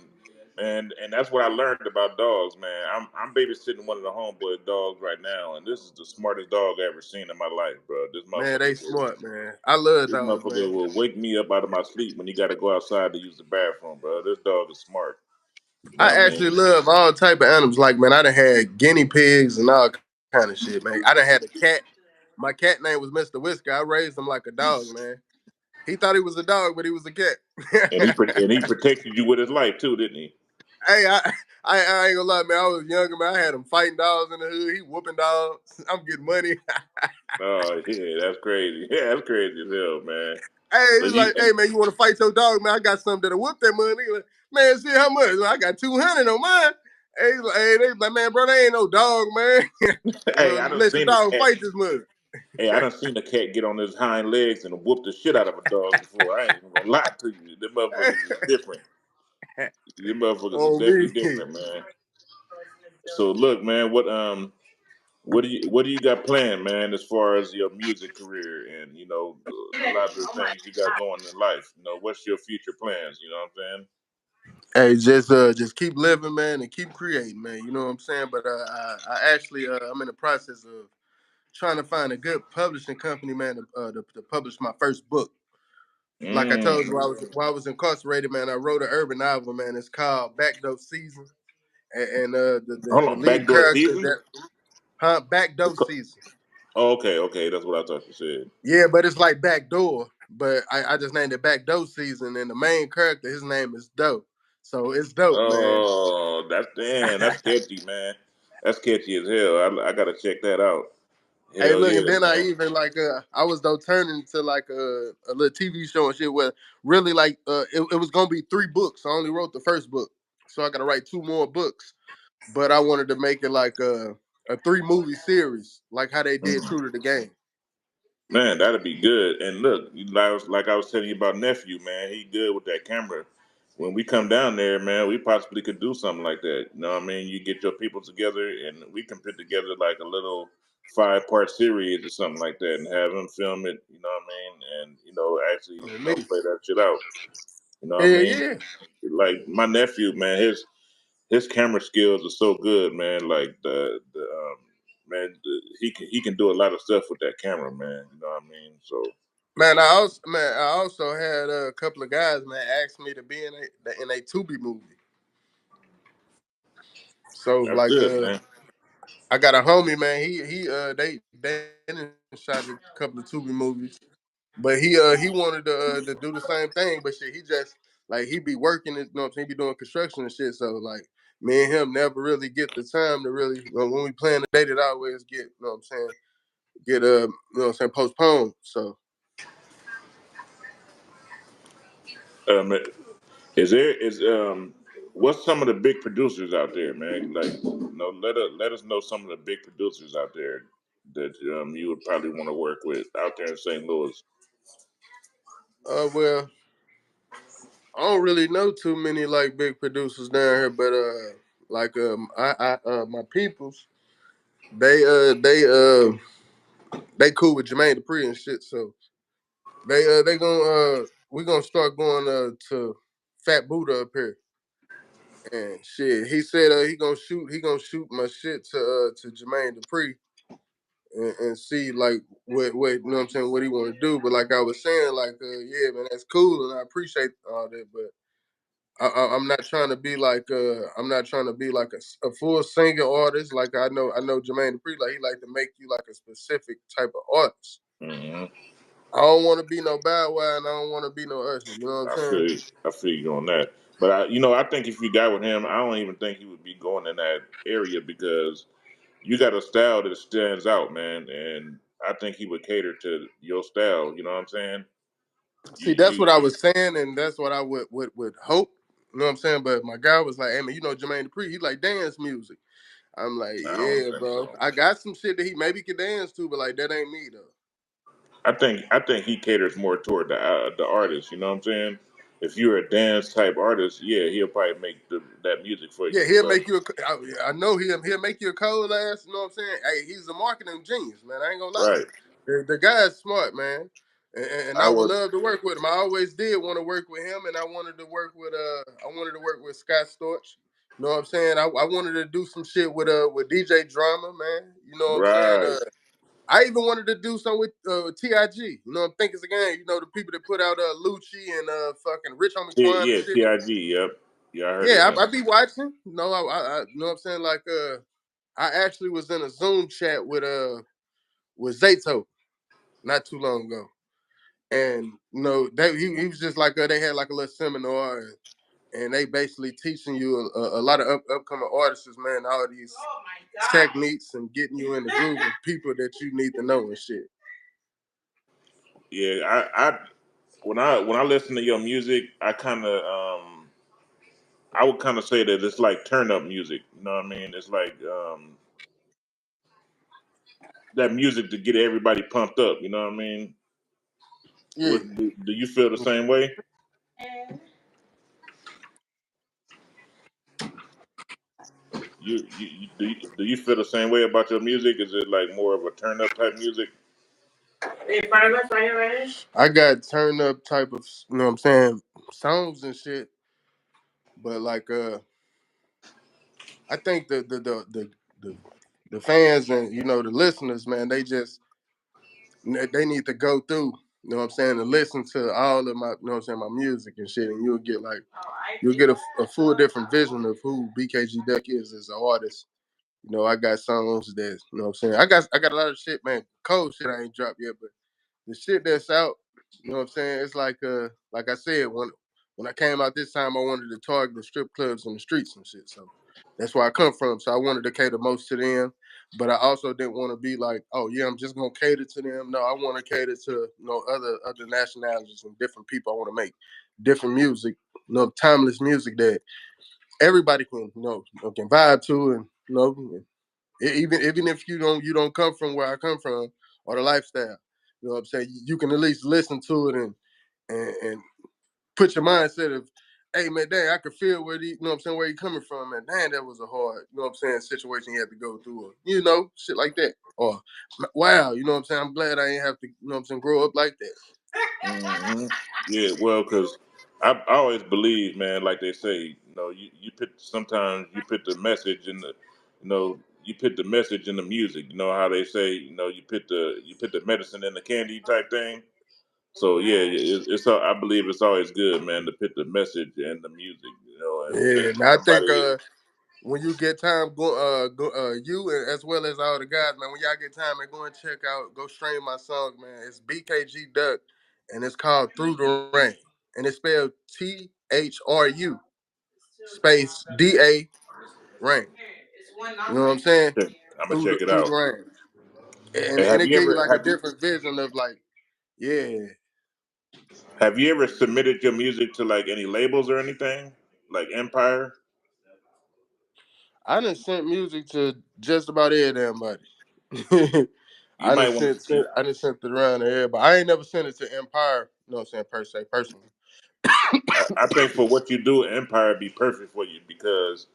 and that's what I learned about dogs, man. I'm babysitting one of the homeboy dogs right now, and this is the smartest dog I ever seen in my life, bro. This Man, motherfucker they will, smart, man. I love this dogs, motherfucker man. will wake me up out of my sleep when he got to go outside to use the bathroom, bro. This dog is smart. You know I what I actually mean? love all type of animals. Like, man, I done had guinea pigs and all kind of shit, man. I done had a cat. My cat name was Mr. Whisker. I raised him like a dog, man. He thought he was a dog, but he was a cat. And he protected you with his life too, didn't he? Hey, I ain't gonna lie, man. I was younger, man. I had him fighting dogs in the hood. He whooping dogs. I'm getting money. Oh yeah, that's crazy. Yeah, that's crazy as hell, man. Hey, So he's you like, hey, man, you want to fight your dog, man? I got something that'll whoop that money. Like, man, see how much? I got 200 on mine. Hey, they like, man, bro, they ain't no dog, man. hey, Well, I done let your seen a dog cat. fight this mug. Hey, I done seen a cat get on his hind legs and whoop the shit out of a dog before. I ain't even gonna lie to you. Them motherfuckers is different. Them motherfuckers is On definitely me. different, man. So look, man, what do you got planned, man, as far as your music career and a lot of the things you got going in life? What's your future plans? You know what I'm saying? Hey, just keep living, man, and keep creating, man. You know what I'm saying? But I actually I'm in the process of trying to find a good publishing company, man, to publish my first book. Like I told you, Mm. while I was incarcerated, man, I wrote an urban novel, man. It's called Backdoor Season, and Hold the on, lead backdoor character season? that It's Backdoor co- Season. Oh, okay, that's what I thought you said. Yeah, but it's like backdoor. But I just named it Backdoor Season, and the main character, his name is Doe. So it's dope, man. Oh, that's catchy, man. That's catchy as hell. I gotta check that out. Hey, Hell look, yeah, and then I man. even like I was though turning to like a little TV show and shit where really like it was gonna be 3 books. I only wrote the first book, so I gotta write 2 more books. But I wanted to make it like a 3 movie series, like how they did True to the Game. Man, that'd be good. And look, like I was telling you about nephew, man. He good with that camera. When we come down there, man, we possibly could do something like that. You know what I mean? You get your people together, and we can put together like a little 5-part series or something like that, and have them film it. You know what I mean? And actually, And me, play that shit out. You know what I hell mean? yeah, Like my nephew, man, his camera skills are so good, man. Like he can do a lot of stuff with that camera, man. You know what I mean? So man. I also had a couple of guys, man, ask me to be in a Tubi movie. So that's like good, man. I got a homie, man. They done shot a couple of Tubi movies. But he wanted to do the same thing, but shit, he just like he be working, you know what I'm saying? He be doing construction and shit. So like me and him never really get the time to really when we plan the date, it always get, you know what I'm saying, get you know what I'm saying, postponed. So Um, is what's some of the big producers out there, man? Like, let us know some of the big producers out there that you would probably want to work with out there in St. Louis. well, I don't really know too many like big producers down here, but like I my peoples, they they cool with Jermaine Dupri and shit. So they gonna we gonna start going to Fat Buddha up here. And shit, he said he gonna shoot my shit to Jermaine Dupri and see like what you know what I'm saying, what he want to do. But like I was saying, like yeah, man, that's cool and I appreciate all that, but I'm not trying to be like I'm not trying to be like a full singer artist. Like I know Jermaine Dupri, like he like to make you like a specific type of artist. Mm-hmm. I don't want to be no Bow Wow and I don't want to be no Usher. You know what I'm saying? I feel you on that. But I think if you got with him, I don't even think he would be going in that area because you got a style that stands out, man, and I think he would cater to your style. You know what I'm saying? See, that's what I was saying, and that's what I would hope. You know what I'm saying? But my guy was like, "Hey man, you know Jermaine Dupri, he like dance music." I'm like, I don't "Yeah, think bro. so. I got some shit that he maybe could dance to, but like that ain't me though." I think he caters more toward the artist. You know what I'm saying? If you're a dance type artist, yeah, he'll probably make that music for Yeah, you. he'll But make you. I know he'll make you a cold ass. You know what I'm saying? Hey, he's a marketing genius, man. I ain't gonna lie. right, The guy's smart, man, and I I would was love to work with him. I always did want to work with him, and I wanted to work with Scott Storch. You know what I'm saying? I wanted to do some shit with DJ Drama, man. You know what I'm saying? right. I even wanted to do something with TIG. You know, I'm thinking it's a game. You know, the people that put out Lucci and fucking Rich Homie Quan and Yeah, shit. Tig. Yep. Yeah, I heard of Yeah, him. I be watching. You know, I you know what I'm saying? Like I actually was in a Zoom chat with Zato not too long ago. And you know, he was just like they had like a little seminar and they basically teaching you a lot of upcoming artists, man, all these techniques and getting you in the groove of people that you need to know and shit. Yeah, I when I listen to your music, I would kind of say that it's like turn up music. You know what I mean? It's like that music to get everybody pumped up. You know what I mean? Yeah. Do you feel the same way? Do you feel the same way about your music? Is it like more of a turn up type music? I got turn up type of, you know what I'm saying, songs and shit. But like I think the fans and you know the listeners, man, they need to go through, you know what I'm saying, and listen to all of my, you know what I'm saying, my music and shit, and you'll get a full different vision of who BKG Duck is as an artist. You know, I got songs that, you know what I'm saying, I got a lot of shit, man, cold shit I ain't dropped yet, but the shit that's out, you know what I'm saying, it's like I said, when I came out this time, I wanted to target the strip clubs and the streets and shit. So that's where I come from. So I wanted to cater most to them, but I also didn't want to be like, oh yeah, I'm just gonna cater to them. No, I want to cater to other nationalities and different people. I want to make different music, timeless music that everybody can can vibe to, and even if you don't come from where I come from or the lifestyle, you know what I'm saying, you can at least listen to it and put your mindset of, hey man, dang, I could feel where you know what I'm saying, where he coming from, and dang, that was a hard, you know what I'm saying, situation he had to go through, or shit like that. Or wow, you know what I'm saying, I'm glad I ain't have to, you know what I'm saying, grow up like that. Hmm. Yeah, well, because I always believe, man, like they say, you put sometimes you put the message in the, you put the message in the music. You know how they say, you put the medicine in the candy type thing. So yeah, I believe it's always good, man, to put the message in the music, and Yeah, let and I think somebody. when you get time, you and as well as all the guys, man, when y'all get time, man, go stream my song, man. It's BKG Duck, and it's called Through the Rain, and it's spelled THRU space DA Rain. You know what I'm saying? I'm gonna check it Through the out. rain, and And and it give you like a different vision of like, yeah. have you ever submitted your music to like any labels or anything, like Empire? I done sent music to just about everybody. You might want to. I done sent it around to everybody. I ain't never sent it to Empire. You know what I'm saying, per se, personally. I think for what you do, Empire be perfect for you because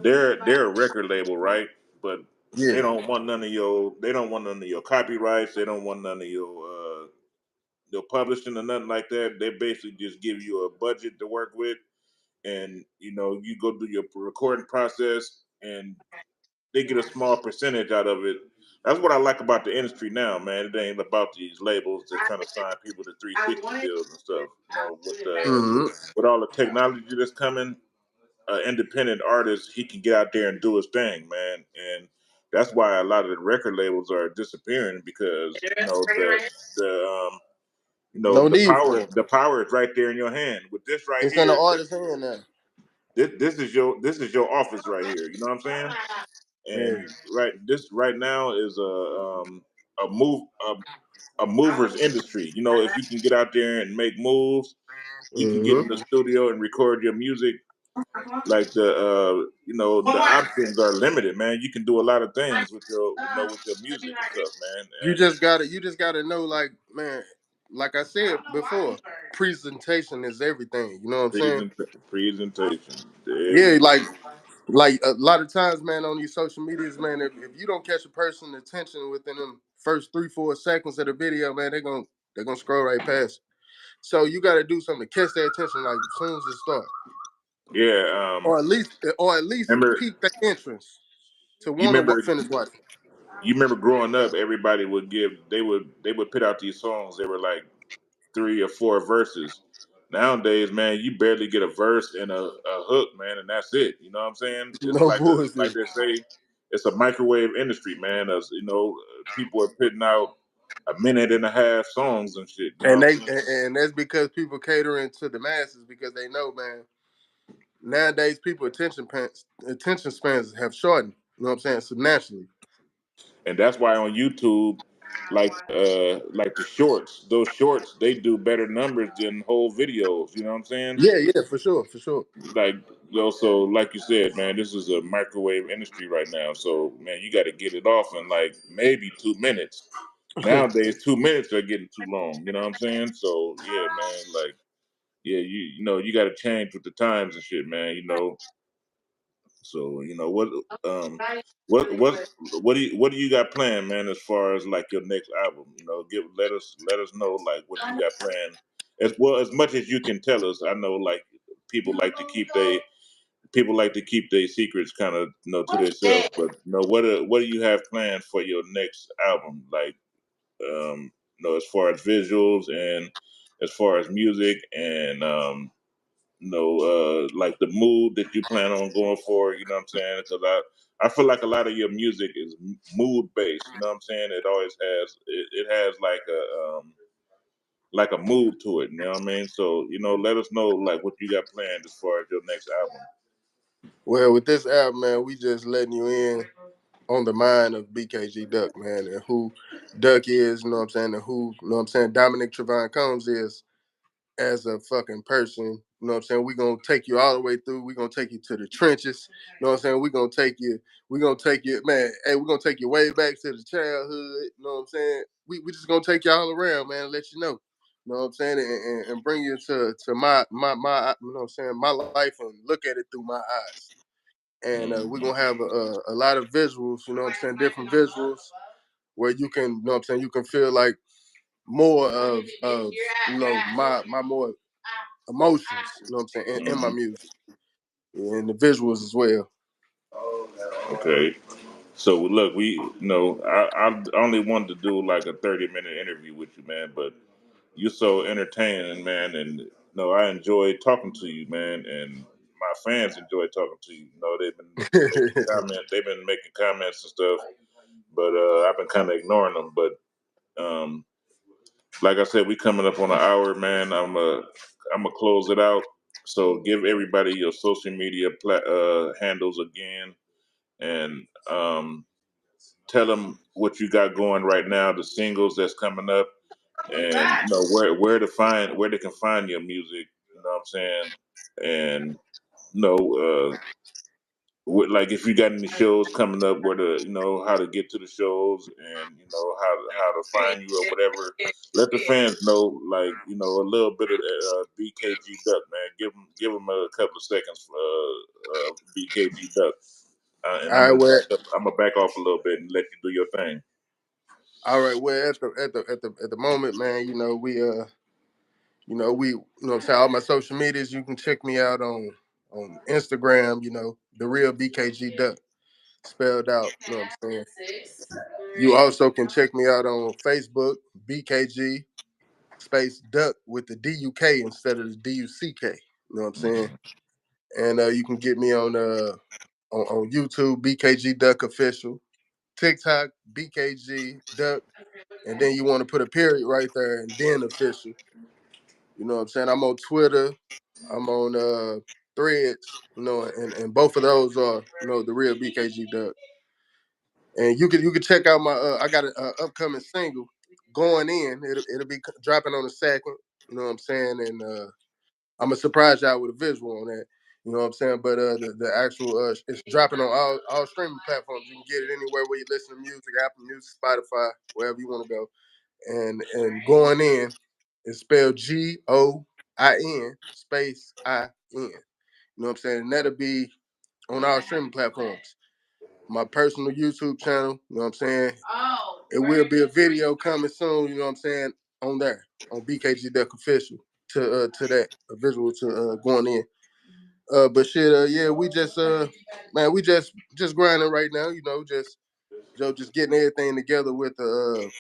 they're a record label, right? But Yeah. they don't want none of your copyrights. They don't want none of your no publishing or nothing like that. They basically just give you a budget to work with, and you go do your recording process, and they get a small percentage out of it. That's what I like about the industry now, man. It ain't about these labels that trying to sign people to 360 deals and stuff. Hmm. With all the technology that's coming, independent artist, he can get out there and do his thing, man. And that's why a lot of the record labels are disappearing because No the need power for it. the power is right there in your hand. With this right It's in the here, artist's hand now. this is your office right here. You know what I'm saying? Yeah. And this right now is a move a mover's industry. If you can get out there and make moves, you can get in the Hmm. studio and record your music. Like the options are limited, man. You can do a lot of things with your music and stuff, man. And You just gotta know, like, man, like I said before, presentation is everything. You know what I'm saying? presentation, Yeah, everything. like a lot of times, man, on these social medias, man, if you don't catch a person's attention within them first 3-4 seconds of the video, man, they're gonna scroll right past. So you got to do something to catch their attention, like as soon as it starts, Yeah. or at least Remember, pique their interest to you want to remember, finish watching. you remember growing up, everybody would they would put out these songs. They were like 3 or 4 verses. Nowadays, man, you barely get a verse and a hook, man, and that's it. You know what I'm saying? It's No like bullshit. they say, it's a microwave industry, man. As people are putting out a minute and a half songs and shit. You know And what they I'm saying? and that's because people catering to the masses because they know, man. Nowadays, people attention spans have shortened. You know what I'm saying? So naturally, And that's why on YouTube, like the shorts, those shorts, they do better numbers than whole videos. You know what I'm saying? yeah, yeah, for sure, for sure. Like also, like you said, man, this is a microwave industry right now. So man, you got to get it off in like maybe 2 minutes. Nowadays, 2 minutes are getting too long. You know what I'm saying? So yeah, man, like yeah, you got to change with the times and shit, man. So um what do you got planned, man? As far as like your next album, give let us know like what you got planned as well as much as you can tell us. I know like people like to keep they people like to keep their secrets kind of to themselves, but what do you have planned for your next album? Like as far as visuals and as far as music and like the mood that you plan on going for. You know what I'm saying? Because I feel like a lot of your music is mood based. You know what I'm saying? It always has it has like a mood to it. You know what I mean? So let us know like what you got planned as far as your next album. Well, with this album, man, we just letting you in on the mind of BKG Duck, man, and who Duck is. You know what I'm saying? And who, you know what I'm saying, Dominic Trevon Combs is as a fucking person. You know what I'm saying? We're gonna take you all the way through. We're gonna take you to the trenches. You know what I'm saying? We're gonna take you, man, hey, we're gonna take you way back to the childhood. You know what I'm saying? We just gonna take you all around, man, and let you know. You know what I'm saying? And bring you to my you know what I'm saying, my life and look at it through my eyes. And we're Hmm. gonna have a lot of visuals, you know what I'm saying, different visuals where you can, you know what I'm saying, you can feel like more of my more emotions, you know what I'm saying, in my Hmm. music and the visuals as well. Okay. So look, I only wanted to do like a 30-minute interview with you, man, but you're so entertaining, man, and no, I enjoy talking to you, man, and my fans enjoy talking to you. They've been making comments and stuff, but I've been kind of ignoring them. But um, like I said, we coming up on an hour, man. I'm gonna close it out. So give everybody your social media handles again, and tell them what you got going right now, the singles that's coming up, and where they can find your music. You know what I'm saying? And you know, like if you got any shows coming up, where to how to get to the shows, and how to find you or whatever. Let the fans know, like a little bit of BKG Duck, man. Give them a couple of seconds for BKG Duck, and All right, well, I'm gonna back off a little bit and let you do your thing. All right. Well, at the moment, man, what I'm saying, all my social medias, you can check me out on Instagram. The real BKG Duck, spelled out. You know what I'm saying. You also can check me out on Facebook, BKG space Duck with the DUK instead of the DUCK. You know what I'm saying. And you can get me on YouTube, BKG Duck Official, TikTok, BKG Duck, and then you want to put a period right there and then official. You know what I'm saying? I'm on Twitter, I'm on Threads, and both of those are the real BKG Duck. And you can check out my I got an upcoming single going in. It'll be dropping on the second. You know what I'm saying? And I'm gonna surprise y'all with a visual on that. You know what I'm saying? But the actual it's dropping on all streaming platforms. You can get it anywhere where you listen to music, Apple Music, Spotify, wherever you want to go. And going in is spelled GOIN space IN. You know what I'm saying? And that'll be on our streaming platforms. My personal YouTube channel, you know what I'm saying? It will be a video coming soon, you know what I'm saying, on there, on BKG Duck Official to that, a visual to going in. But shit, yeah, we just man, we just grinding right now, just getting everything together with the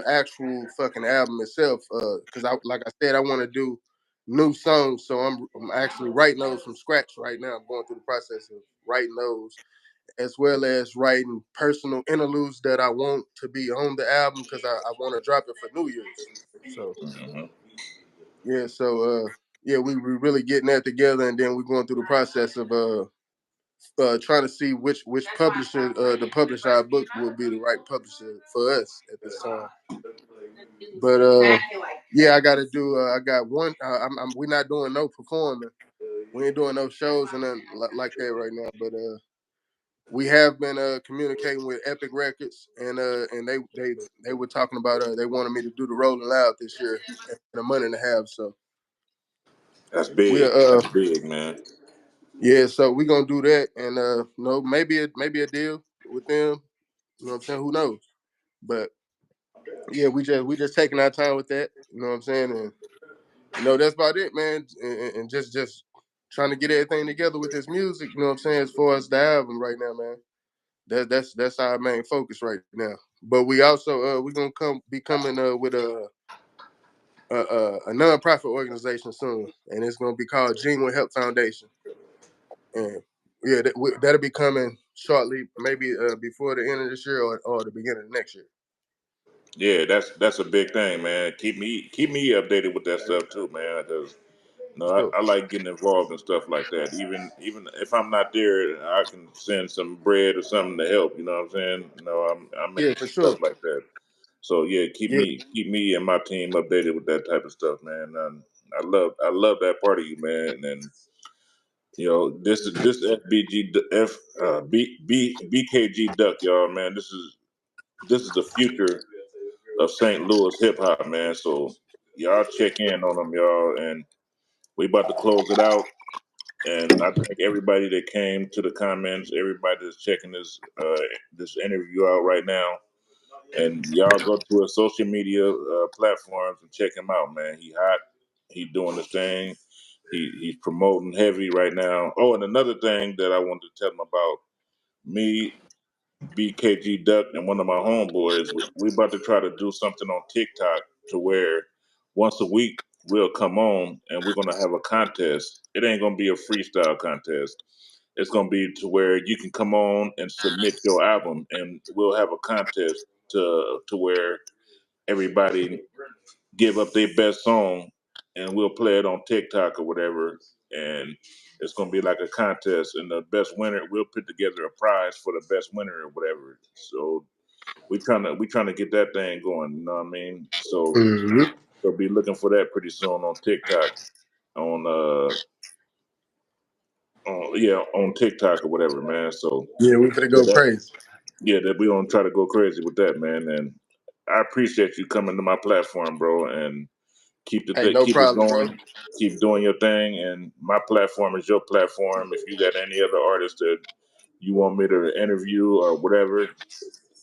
actual fucking album itself. Cause like I said, I want to do new songs, so I'm actually writing those from scratch right now. I'm going through the process of writing those, as well as writing personal interludes that I want to be on the album because I want to drop it for New Year's. So yeah, yeah, we really getting that together, and then we're going through the process of trying to see which publisher the publisher our book will be the right publisher for us at this time. But yeah, I got to do. I got one. We're not doing no performing. We ain't doing no shows and nothing like that right now. But we have been communicating with Epic Records, and they were talking about they wanted me to do the Rolling Loud this year in a month and a half. So That's we big. That's big, man. yeah, so we're gonna do that, and maybe a deal with them. You know what I'm saying? Who knows? But yeah, we just taking our time with that. You know what I'm saying? And that's about it, man. And just trying to get everything together with this music. You know what I'm saying? As far as the album right now, man. That's our main focus right now. But we also we're gonna be coming with a nonprofit organization soon, and it's gonna be called Genuine Help Foundation. And yeah, that'll be coming shortly, maybe before the end of this year or the beginning of next year. Yeah, that's a big thing, man. Keep me updated with that stuff too, man. Because Sure. I like getting involved in stuff like that. Even if I'm not there, I can send some bread or something to help. You know what I'm saying? I'm Yeah, into for stuff sure. like that. So yeah, keep Yeah. me and my team updated with that type of stuff, man. I love that part of you, man. And this FBG F BKG Duck, y'all, man. This is the future of St. Louis hip hop, man. So y'all check in on them, y'all, and we about to close it out. And I thank everybody that came to the comments, everybody that's checking this interview out right now. And y'all go to his social media platforms and check him out, man. He hot. He doing his thing. He's promoting heavy right now. Oh, and another thing that I wanted to tell him about, me, BKG Duck, and one of my homeboys, we about to try to do something on TikTok to where once a week we'll come on and we're gonna have a contest. It ain't gonna be a freestyle contest. It's gonna be to where you can come on and submit your album, and we'll have a contest to where everybody give up their best song, and we'll play it on TikTok or whatever. And it's gonna be like a contest, and the best winner, we'll put together a prize for the best winner or whatever. So we trying to get that thing going. You know what I mean? Mm-hmm. So be looking for that pretty soon on TikTok, on on TikTok or whatever, man. So Yeah, we gonna yeah, go crazy. that we gonna try to go crazy with that, man. And I appreciate you coming to my platform, bro, and Hey, no keep it problem, bro. going, keep doing your thing. And my platform is your platform. If you got any other artists that you want me to interview or whatever,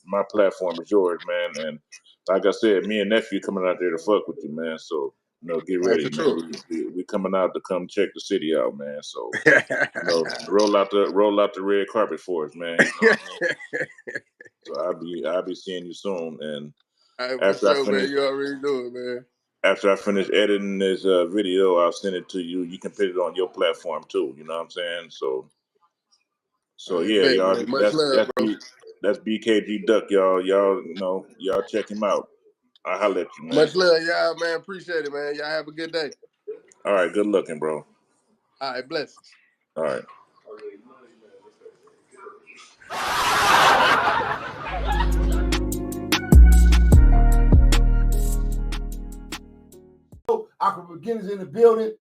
my platform is yours, man. And like I said, me and nephew coming out there to fuck with you, man. So get ready, for man. sure. We coming out to come check the city out, man. So roll out the red carpet for us, man. You know what I mean? So I'll be seeing you soon. And after I finish, man, you already know it, man. After I finish editing this video, I'll send it to you. You can put it on your platform too. You know what I'm saying? So yeah, y'all. Man. Much love, bro. That's BKG Duck, y'all. Y'all check him out. I'll holler at you, man. Much love, y'all, man. Appreciate it, man. Y'all have a good day. All right, good looking, bro. All right, blessings. All right. Aqua Beginners in the building.